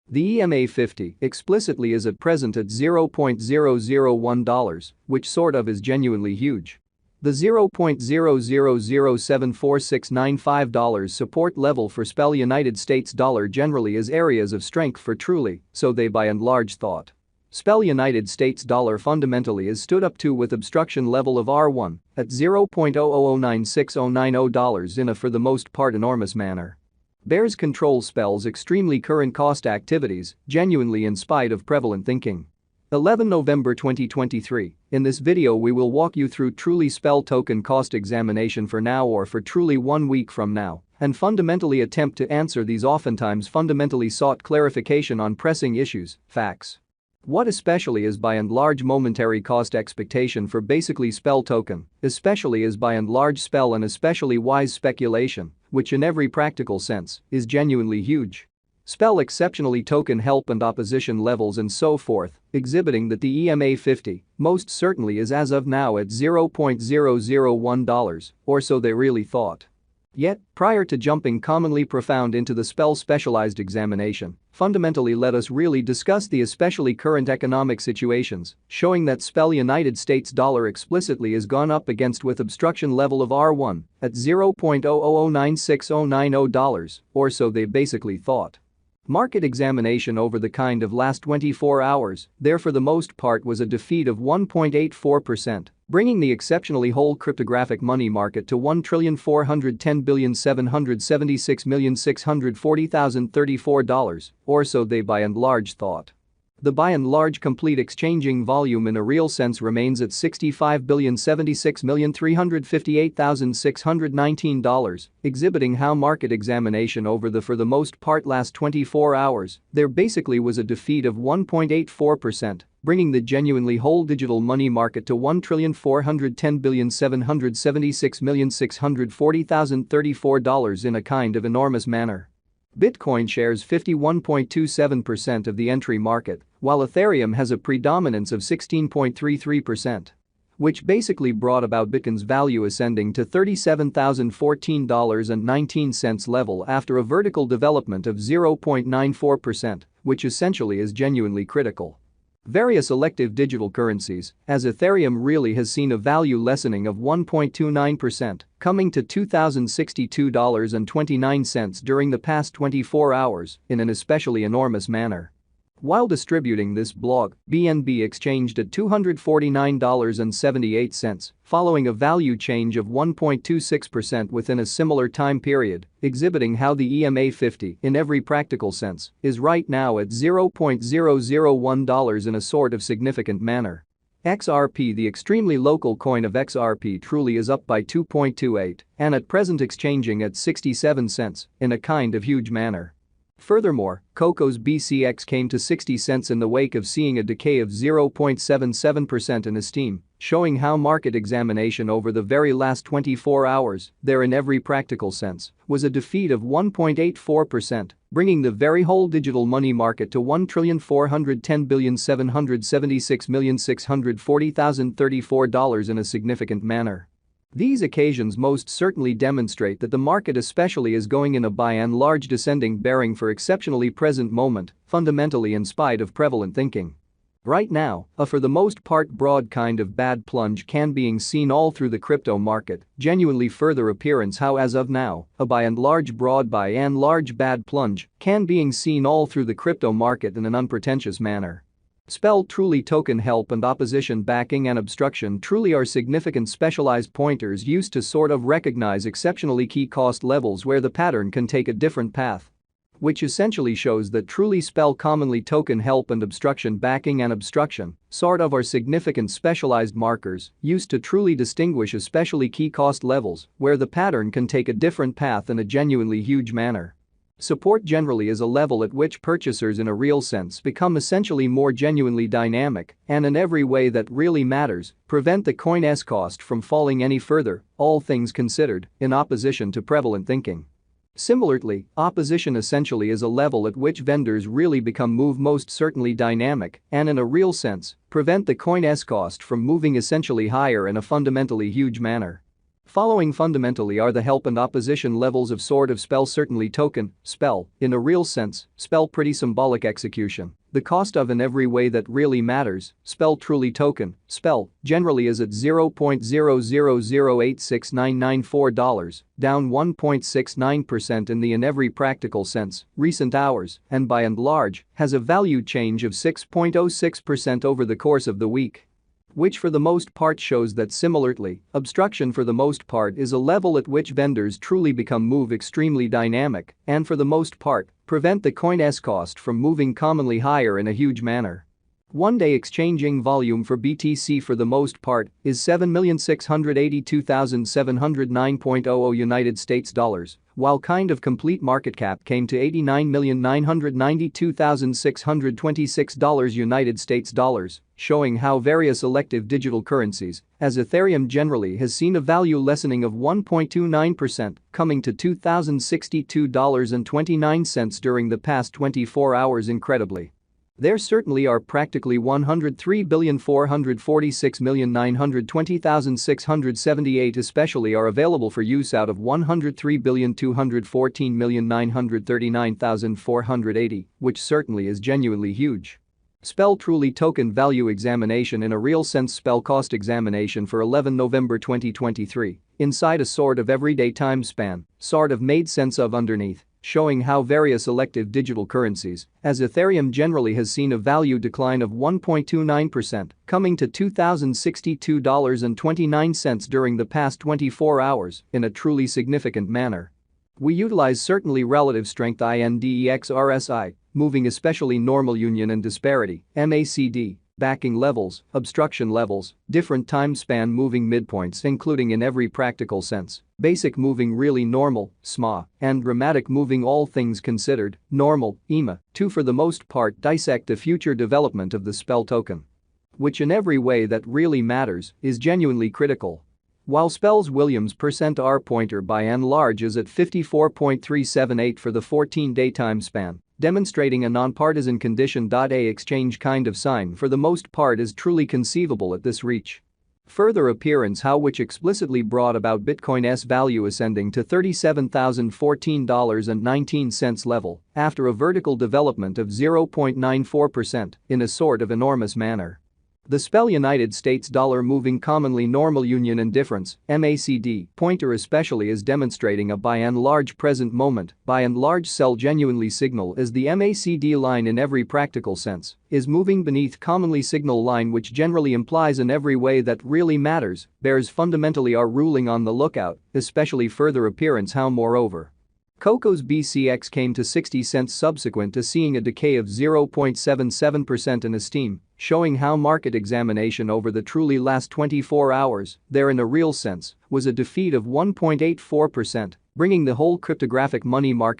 The EMA50 explicitly is at present at $0.001, which sort of is genuinely huge. The $0.000746995 support level for SPEL United States dollar generally is areas of strength for Truly, so they by and large thought. SPEL United States dollar fundamentally is stood up to with obstruction level of R1 at $0.0009690 in a for the most part enormous manner. Bears control SPEL's extremely current cost activities, genuinely in spite of prevalent thinking. 11 November 2023, in this video we will walk you through Truly SPEL token cost examination for now or for Truly 1 week from now, and fundamentally attempt to answer these oftentimes fundamentally sought clarification on pressing issues, facts. What especially is by and large momentary cost expectation for basically SPEL token, especially is by and large SPEL and especially wise speculation, which in every practical sense is genuinely huge. SPEL exceptionally token help and opposition levels and so forth, exhibiting that the EMA50 most certainly is as of now at $0.001, or so they really thought. Yet, prior to jumping commonly profound into the SPEL specialized examination, fundamentally let us really discuss the especially current economic situations, showing that SPEL United States dollar explicitly is gone up against with obstruction level of R1 at $0.0009690, or so they basically thought. Market examination over the kind of last 24 hours, there for the most part was a defeat of 1.84%, bringing the exceptionally whole cryptographic money market to $1,410,776,640,034, or so they by and large thought. The by and large complete exchanging volume in a real sense remains at $65,076,358,619, exhibiting how market examination over the for the most part last 24 hours, there basically was a defeat of 1.84%, bringing the genuinely whole digital money market to $1,410,776,640,034 in a kind of enormous manner. Bitcoin shares 51.27% of the entry market, while Ethereum has a predominance of 16.33%. Which basically brought about Bitcoin's value ascending to $37,014.19 level after a vertical development of 0.94%, which essentially is genuinely critical. Various elective digital currencies, as Ethereum really has seen a value lessening of 1.29%, coming to $2,062.29 during the past 24 hours in an especially enormous manner. While distributing this blog, BNB exchanged at $249.78, following a value change of 1.26% within a similar time period, exhibiting how the EMA50, in every practical sense, is right now at $0.001 in a sort of significant manner. XRP, the extremely local coin of XRP, truly is up by 2.28 and at present exchanging at 67 cents in a kind of huge manner. Furthermore, Coco's BCX came to 60 cents in the wake of seeing a decay of 0.77% in esteem, showing how market examination over the very last 24 hours, there in every practical sense, was a defeat of 1.84%, bringing the very whole digital money market to $1,410,776,640,034 in a significant manner. These occasions most certainly demonstrate that the market especially is going in a by and large descending bearing for exceptionally present moment, fundamentally in spite of prevalent thinking. Right now, a for the most part broad kind of bad plunge can being seen all through the crypto market, genuinely further appearance how as of now, a by and large broad by and large bad plunge can being seen all through the crypto market in an unpretentious manner. SPEL Truly token help and opposition backing and obstruction truly are significant specialized pointers used to sort of recognize exceptionally key cost levels where the pattern can take a different path. Which essentially shows that truly SPEL commonly token help and obstruction backing and obstruction sort of are significant specialized markers used to truly distinguish especially key cost levels where the pattern can take a different path in a genuinely huge manner. Support generally is a level at which purchasers in a real sense become essentially more genuinely dynamic and in every way that really matters, prevent the coin's cost from falling any further, all things considered, in opposition to prevalent thinking. Similarly, opposition essentially is a level at which vendors really become most certainly dynamic and in a real sense, prevent the coin's cost from moving essentially higher in a fundamentally huge manner. Following fundamentally are the help and opposition levels of sort of spell certainly token, spell, in a real sense, spell pretty symbolic execution. The cost of in every way that really matters, spell truly token, spell, generally is at $0.000869994, down 1.69% in the in every practical sense, recent hours, and by and large, has a value change of 6.06% over the course of the week. Which for the most part shows that similarly, obstruction for the most part is a level at which vendors truly become move extremely dynamic and for the most part, prevent the coin's cost from moving commonly higher in a huge manner. One-day exchanging volume for BTC for the most part is 7,682,709.00 United States dollars, while kind of complete market cap came to 89,992,626 United States dollars, showing how various elective digital currencies, as Ethereum generally has seen a value lessening of 1.29%, coming to $2,062.29 during the past 24 hours incredibly. There certainly are practically 103,446,920,678 especially are available for use out of 103,214,939,480, which certainly is genuinely huge. Spell truly token value examination in a real sense spell cost examination for 11 November 2023, inside a sort of everyday time span, sort of made sense of underneath. Showing how various elective digital currencies, as Ethereum generally has seen a value decline of 1.29%, coming to $2,062.29 during the past 24 hours in a truly significant manner. We utilize certainly relative strength index RSI, moving especially normal union and disparity, MACD, backing levels, obstruction levels, different time span moving midpoints including in every practical sense, basic moving really normal, SMA, and dramatic moving all things considered, normal, EMA, to for the most part dissect the future development of the spell token. Which in every way that really matters is genuinely critical. While spell's Williams %R pointer by and large is at 54.378 for the 14-day time span, demonstrating a nonpartisan condition. A exchange kind of sign for the most part is truly conceivable at this reach. Further appearance how which explicitly brought about Bitcoin's value ascending to $37,014.19 level after a vertical development of 0.94% in a sort of enormous manner. The spell United States dollar moving commonly normal union and difference, MACD, pointer especially is demonstrating a by and large present moment, by and large sell genuinely signal as the MACD line in every practical sense is moving beneath commonly signal line which generally implies in every way that really matters, bears fundamentally are ruling on the lookout, especially further appearance how moreover. Coco's BCX came to 60 cents subsequent to seeing a decay of 0.77% in esteem, showing how market examination over the truly last 24 hours, there in a real sense, was a defeat of 1.84%, bringing the whole cryptographic money market